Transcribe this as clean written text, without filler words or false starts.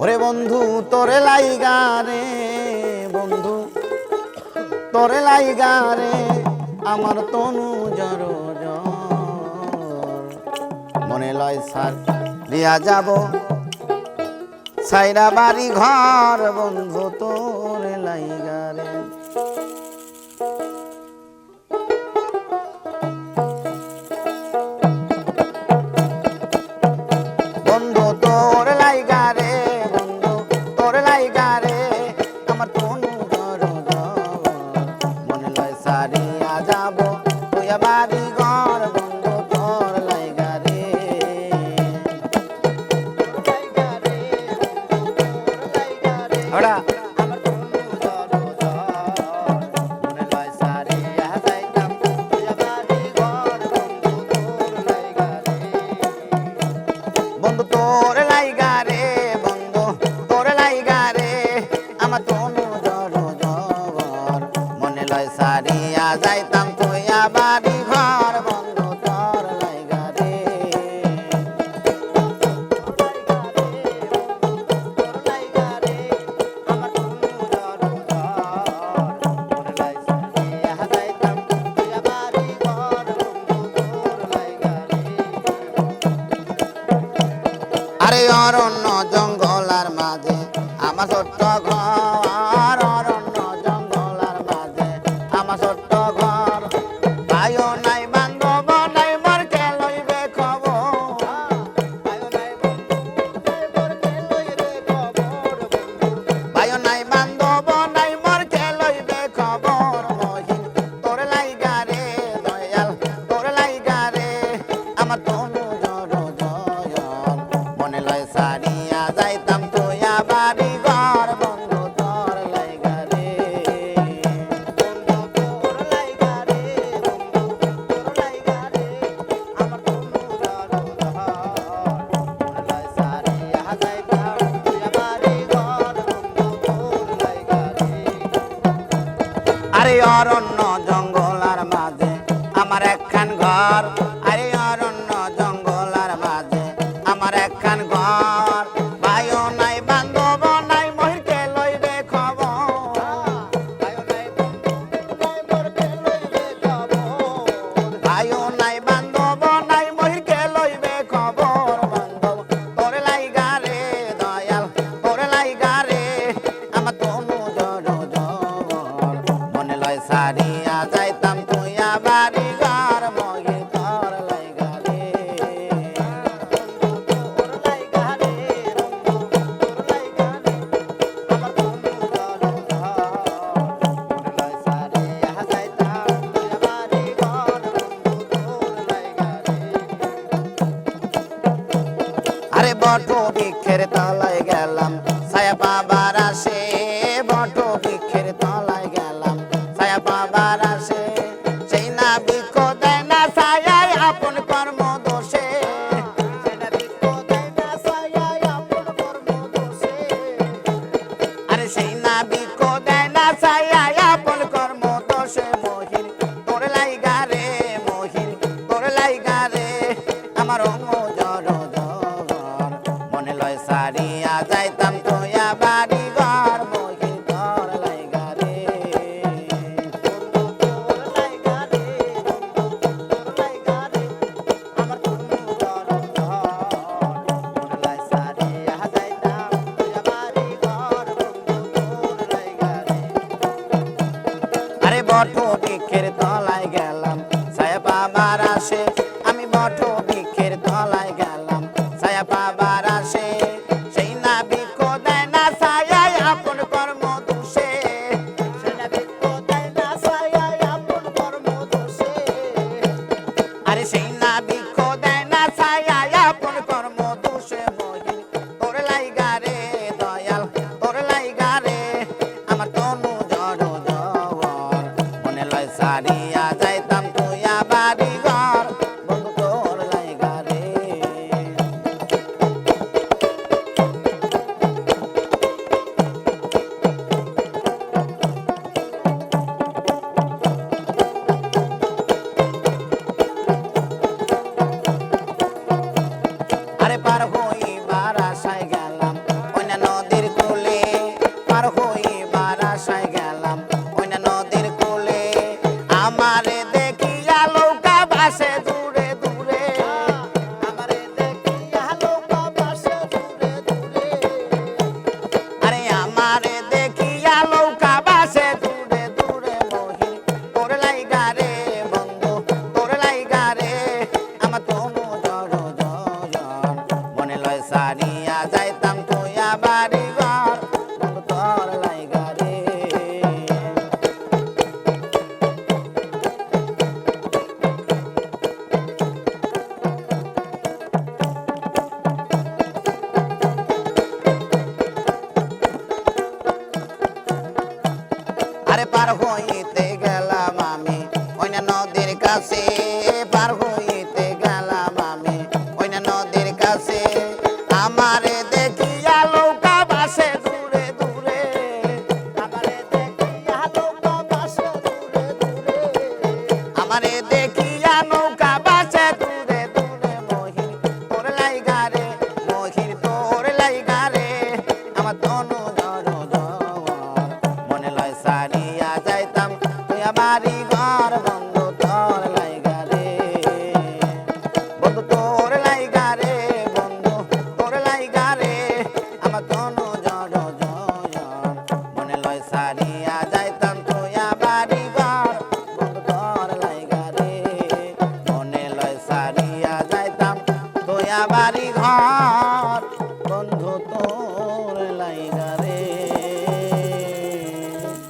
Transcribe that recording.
ওরে বন্ধু তোরে লাইগা রে বন্ধু তোরে লাইগা রে আমার তনু জর মনে লয় সার দিয়া যাব সাইরা বাড়ি ঘর বন্ধু তোরে লাইগা রে বন্ধু তোরে লাইগা রে বন্ধু তোরে লাইগা রে আমার তনু জর মনে লয় সারিয়া যাব তুই বাড়ি ঘর বন্ধু তোর লাইগা রে ওরা বন্ধু তোরে লাইগা রে বন্ধু তোরে লাইগা রে আমার তনু জর মনে লয় সারিয়া যাইতাম তুইয়া বাড়ি ঘর বন্ধু তোর লাইগা রে আরে অরণ্য জঙ্গলার মাঝে আমার ছোট্ট ঘর অরণ্য জঙ্গলার মাঝে আমার ছোট্ট ঘর ভাইও নাই বান্ধব নাই মোর কে লইবে খবর ভাইও নাই বান্ধব নাই মোর কে লইবে খবর মহিন তোরে লাইগা রে দয়াল তোরে লাইগা রে আমার তনু জর মনে লয় সারিয়া যাইতাম তুইয়া বাড়ি ঘর বন্ধু তোর লাইগা রে আরে অরণ্য জঙ্গলার মাঝে আমার একখান ঘর আরে অরণ্য জঙ্গলার মাঝে আমার একখান ঘর ভাইও নাই বান্ধব নাই মহিরকে লইবে খবর ভাইও নাই বান্ধব নাই মহিরকে লইবে খবর বান্ধব তোরে লাইগা রে দয়াল তোরে লাইগা রে আমার তনু জর মনে লয় সারিয়া যাইতাম তুইয়া বাড়ি ঘর মহির তোর লাইগা রে আরে বট বৃক্ষের তলায় গেলাম ছায়া পাবার আসে বট বৃক্ষের তলায় গেলাম ছায়া পাবার আসে সেই না বৃক্ষ দেয় না ছায়ায় আপন কর্ম দোষে আরে সেই না বৃক্ষ দেয় না ছায়ায় আপন কর্ম দোষে মহির তোরে লাইগা রে মহির তোরে লাইগা রে আমার অঙ্গ জর মনে লয় সারিয়া যাইতাম তুইয়া বাড়ি ঘর মহির তোর লাইগা রে আরে বট